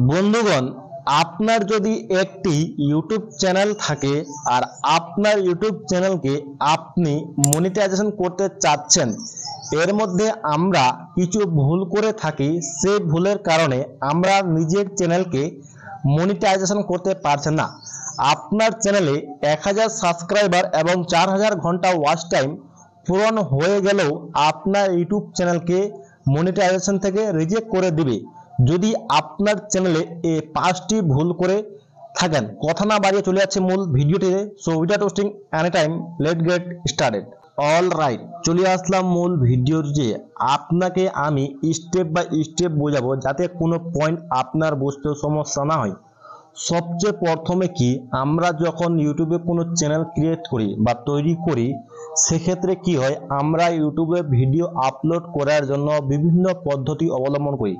বন্ধুগণ, আপনার যদি একটি ইউটিউব চ্যানেল থাকে আর আপনার ইউটিউব চ্যানেলকে আপনি মনিটাইজেশন করতে চাচ্ছেন, এর মধ্যে আমরা কিছু ভুল করে থাকি। সেই ভুলের কারণে আমরা নিজের চ্যানেলকে মনিটাইজেশন করতে পারছেন না। আপনার চ্যানেলে 1000 সাবস্ক্রাইবার এবং 4000 ঘন্টা ওয়াচ টাইম পূরণ হয়ে গেলেও আপনার ইউটিউব চ্যানেলকে মনিটাইজেশন থেকে রিজেক্ট করে দিবে যদি আপনার চ্যানেলে এই 5টি ভুল করে থাকেন। কথা না বাড়িয়ে চলে যাচ্ছে মূল ভিডিওটিতে। So without wasting any time, let's get started. All right, চলে আসলাম মূল ভিডিওতে। আপনাকে আমি স্টেপ বাই স্টেপ বোঝাবো যাতে কোনো পয়েন্ট আপনার বুঝতে সমস্যা না হয়। সবচেয়ে প্রথমে কি, আমরা যখন ইউটিউবে কোনো চ্যানেল ক্রিয়েট করি বা তৈরি করি, সেক্ষেত্রে কি হয়, আমরা ইউটিউবে ভিডিও আপলোড করার জন্য বিভিন্ন পদ্ধতি অবলম্বন করি।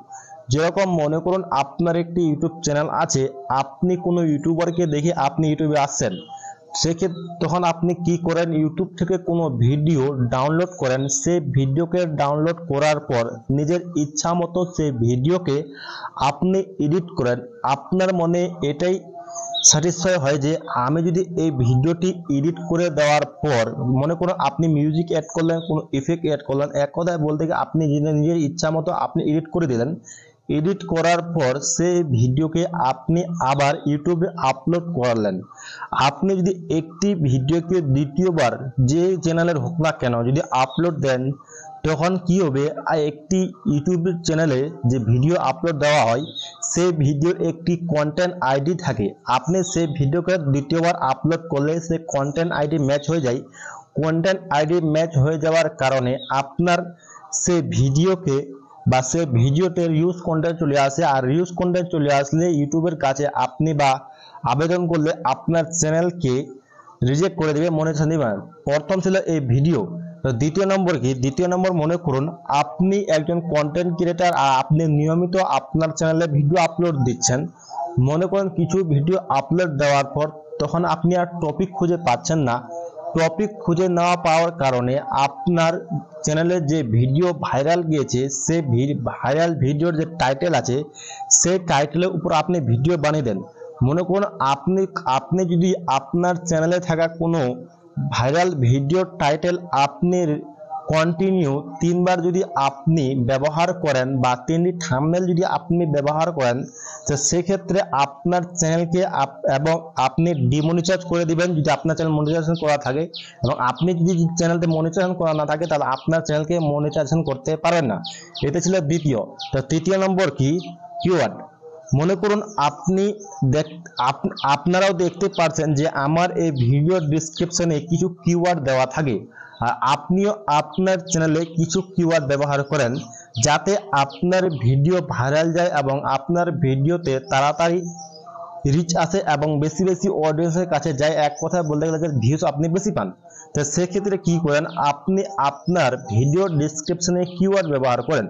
যেরকম মনে করুন আপনার একটি ইউটিউব চ্যানেল আছে, আপনি কোনো ইউটিউবারকে দেখে আপনি ইউটিউবে আসছেন, সেক্ষেত্রে তখন আপনি কি করেন, ইউটিউব থেকে কোনো ভিডিও ডাউনলোড করেন। সেই ভিডিওকে ডাউনলোড করার পর নিজের ইচ্ছা মতো সেই ভিডিওকে আপনি এডিট করেন। আপনার মনে এটাই স্যাটিসফাই হয় যে আমি যদি এই ভিডিওটি এডিট করে দেওয়ার পর, মনে করুন আপনি মিউজিক অ্যাড করলেন, কোনো ইফেক্ট অ্যাড করলেন, এক কথায় বলতে গিয়ে আপনি নিজের ইচ্ছা মতো আপনি এডিট করে দিলেন। এডিট করার পর সেই ভিডিওকে আপনি আবার ইউটিউবে আপলোড করলেন। আপনি যদি একটি ভিডিওকে দ্বিতীয়বার যে চ্যানেলের হোক না কেন যদি আপলোড দেন, তখন কি হবে, একটি ইউটিউব চ্যানেলে যে ভিডিও আপলোড দেওয়া হয়, সেই ভিডিওর একটি কন্টেন্ট আইডি থাকে। আপনি সেই ভিডিওকে দ্বিতীয়বার আপলোড করলে সেই কন্টেন্ট আইডি ম্যাচ হয়ে যায়। কন্টেন্ট আইডি ম্যাচ হয়ে যাওয়ার কারণে আপনার সেই ভিডিওকে বা সে ভিডিওতে রিউজ কন্টেন্ট চলে আসে। আর রিউজ কন্টেন্ট চলে আসলে ইউটিউবের কাছে আপনি বা আবেদন করলে আপনার চ্যানেলকে রিজেক্ট করে দেবে, মনিটাইজেশন দিবে না। প্রথম ছিল এই ভিডিও। তো দ্বিতীয় নম্বর কি, দ্বিতীয় নম্বর মনে করুন আপনি একজন কন্টেন্ট ক্রিয়েটার আর আপনি নিয়মিত আপনার চ্যানেলে ভিডিও আপলোড দিচ্ছেন। মনে করেন কিছু ভিডিও আপলোড দেওয়ার পর তখন আপনি আর টপিক খুঁজে পাচ্ছেন না। টপিক খুঁজে না পাওয়ার কারণে আপনার চ্যানেলে যে ভিডিও ভাইরাল গিয়েছে, সেই ভাইরাল ভিডিওর যে টাইটেল আছে, সেই টাইটেলের উপর আপনি ভিডিও বানিয়ে দেন। মনে করুন আপনি যদি আপনার চ্যানেলে থাকা কোনো ভাইরাল ভিডিওর টাইটেল আপনি কন্টিনিউ 3 বার যদি আপনি ব্যবহার করেন বা 3টি থাম্বনেল যদি আপনি ব্যবহার করেন, তো সেক্ষেত্রে আপনার চ্যানেলকে এবং আপনি ডিমনিটাইজ করে দিবেন যদি আপনার চ্যানেল মনিটাইজেশন করা থাকে। এবং আপনি যদি চ্যানেলতে মনিটাইজেশন করা না থাকে, তাহলে আপনার চ্যানেলকে মনিটাইজেশন করতে পারবেন না। এটা ছিল দ্বিতীয়। তো তৃতীয় নম্বর কি, কিওয়ার্ড। মনে করুন আপনারাও দেখতে পাচ্ছেন যে আমার এই ভিডিও ডেসক্রিপশনে কিছু কিওয়ার্ড দেওয়া থাকে, আর আপনিও আপনার চ্যানেলে কিছু কিওয়ার্ড ব্যবহার করেন যাতে আপনার ভিডিও ভাইরাল যায় এবং আপনার ভিডিওতে তাড়াতাড়ি রিচ আসে এবং বেশি বেশি অডিয়েন্সের কাছে যায়। এক কথায় বলতে গেলে যে ভিউজ আপনি বেশি পান। তো সেক্ষেত্রে কি করেন, আপনি আপনার ভিডিও ডেসক্রিপশনে কিওয়ার্ড ব্যবহার করেন।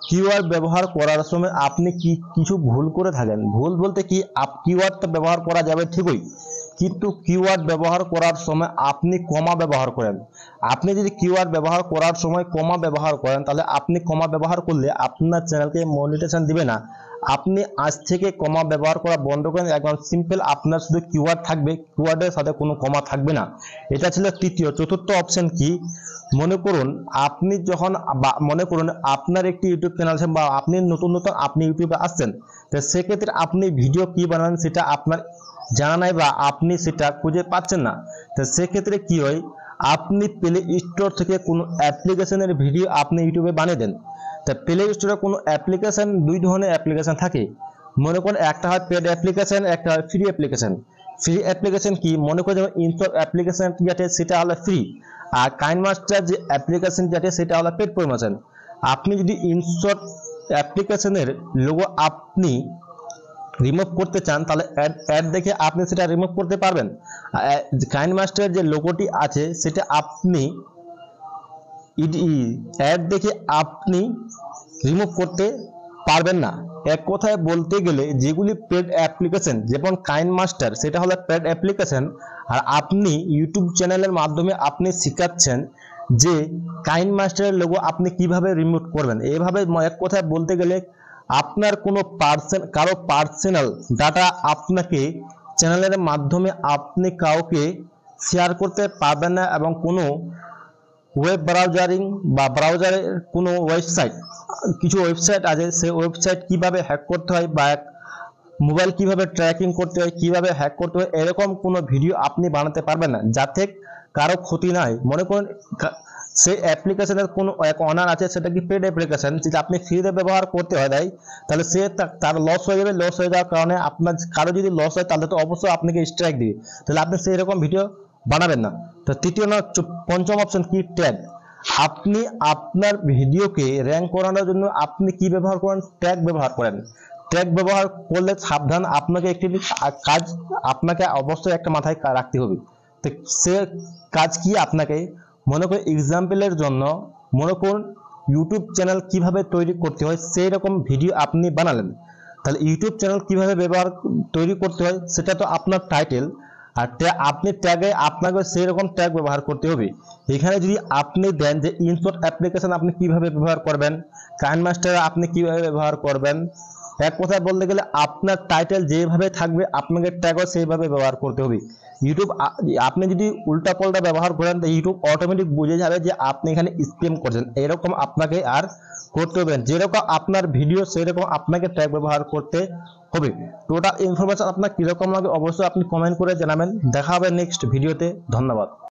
কিওয়ার্ড ব্যবহার করার সময় আপনি কিছু ভুল করে থাকেন। ভুল বলতে কি, কিওয়ার্ড তো ব্যবহার করা যাবে ঠিকই, কিন্তু কিওয়ার্ড ব্যবহার করার সময় আপনি কমা ব্যবহার করেন। আপনি যদি কিওয়ার্ড ব্যবহার করার সময় কমা ব্যবহার করেন, তাহলে আপনি কমা ব্যবহার করলে আপনার চ্যানেলকে মনিটাইজেশন দিবে না। আপনি আজ থেকে কমা ব্যবহার করা বন্ধ করেন, একদম সিম্পল আপনার শুধু কিওয়ার্ড থাকবে, কিওয়ার্ডের সাথে কোনো কমা থাকবে না। এটা ছিল তৃতীয়। চতুর্থ অপশন কি, মনে করুন আপনার একটি ইউটিউব চ্যানেল আছে বা আপনি নতুন আপনি ইউটিউবে আসছেন, তো সেক্ষেত্রে আপনি ভিডিও কি বানান সেটা আপনার জানা নাই বা আপনি সেটা খুঁজে পাচ্ছেন না। তো সেক্ষেত্রে কি হয়, আপনি প্লে স্টোর থেকে কোনো অ্যাপ্লিকেশনের ভিডিও আপনি ইউটিউবে বানিয়ে দেন। তা প্লে স্টোরে কোনো অ্যাপ্লিকেশন, 2 ধরনের অ্যাপ্লিকেশন থাকে। মনে করুন একটা হয় পেড অ্যাপ্লিকেশন, একটা হয় ফ্রি অ্যাপ্লিকেশন। ফ্রি অ্যাপ্লিকেশন কি, মনে করুন যেমন ইনস্টল অ্যাপ্লিকেশন যেটা সেটা হলো ফ্রি, আর কাইনমাস্টার যে অ্যাপ্লিকেশন যেটা সেটা হলো পেড প্রমোশন। আপনি যদি ইনস্টল অ্যাপ্লিকেশনের লোগো আপনি রিমুভ করতে চান, তাহলে অ্যাড দেখে আপনি সেটা রিমুভ করতে পারবেন। কাইনমাস্টারের যে লোগোটি আছে সেটা আপনি অ্যাড দেখে আপনি রিমুভ করতে পারবেন না। এক কথায় বলতে গেলে যেগুলি পেড অ্যাপ্লিকেশন, যেমন কাইনমাস্টার সেটা হলো পেড অ্যাপ্লিকেশন, আর আপনি ইউটিউব চ্যানেলের মাধ্যমে আপনি শেখাচ্ছেন যে কাইনমাস্টারের লোগো আপনি কিভাবে রিমুভ করবেন। এইভাবে এক কথায় বলতে গেলে আপনার কোনো কারো পার্সোনাল ডাটা আপনাকে চ্যানেলের মাধ্যমে আপনি কাউকে শেয়ার করতে পারবেন না, এবং কোনো ওয়েব ব্রাউজারিং বা ব্রাউজারের কোনো কিছু ওয়েবসাইট আছে, সেই ওয়েবসাইট কিভাবে হ্যাক করতে হয় বা মোবাইল কিভাবে ট্র্যাকিং করতে হয়, কিভাবে হ্যাক করতে হয়, এরকম কোনো ভিডিও আপনি বানাতে পারবেন না যাতে কারো ক্ষতি না হয়। মনে করুন সেই অ্যাপ্লিকেশনের কোনো এক অনার আছে, সেটা কি পেড অ্যাপ্লিকেশন, যেটা আপনি ফ্রিতে ব্যবহার করতে হয় দেয়, তাহলে সে তার লস হয়ে যাবে। লস হয়ে যাওয়ার কারণে আপনার কারো যদি লস হয় তাহলে তো অবশ্যই আপনাকে স্ট্রাইক দিবে, তাহলে আপনি সেই রকম ভিডিও বানাবেন না। তো তৃতীয় পঞ্চম অপশন কি, ট্যাগ। আপনি আপনার ভিডিওকে র্যাঙ্ক করানোর জন্য আপনি কি ব্যবহার করেন, ট্যাগ ব্যবহার করেন। ট্যাগ ব্যবহার করলে সাবধান, আপনাকে একটি কাজ আপনাকে অবশ্যই একটা মাথায় রাখতে হবে। তো সে কাজ কি, আপনাকে মনে করুন এক্সাম্পলের জন্য মনে করুন ইউটিউব চ্যানেল কিভাবে তৈরি করতে হয় সেই রকম ভিডিও আপনি বানালেন, তাহলে ইউটিউব চ্যানেল কিভাবে তৈরি করতে হয় সেটা তো আপনার টাইটেল, আর আপনি ট্যাগে আপনাকে সেই রকম ট্যাগ ব্যবহার করতে হবে। এখানে যদি আপনি দেন যে ইনশট অ্যাপ্লিকেশন আপনি কিভাবে ব্যবহার করবেন, কাইনমাস্টার আপনি কিভাবে ব্যবহার করবেন, এক কথায় বলতে গেলে আপনার টাইটেল যেভাবে থাকবে আপনাকে ট্যাগও সেইভাবে ব্যবহার করতে হবে। ইউটিউব আপনি যদি উল্টা পাল্টা ব্যবহার করেন তো ইউটিউব অটোমেটিক বুঝে যাবে যে আপনি এখানে স্প্যাম করছেন, এরকম আপনাকে আর করতে হবে। যেরকম আপনার ভিডিও সেরকম আপনাকে ট্যাগ ব্যবহার করতে হবে। টোটাল ইনফরমেশন আপনার কিরকম লাগে অবশ্যই আপনি কমেন্ট করে জানাবেন। দেখা হবে নেক্সট ভিডিওতে। ধন্যবাদ।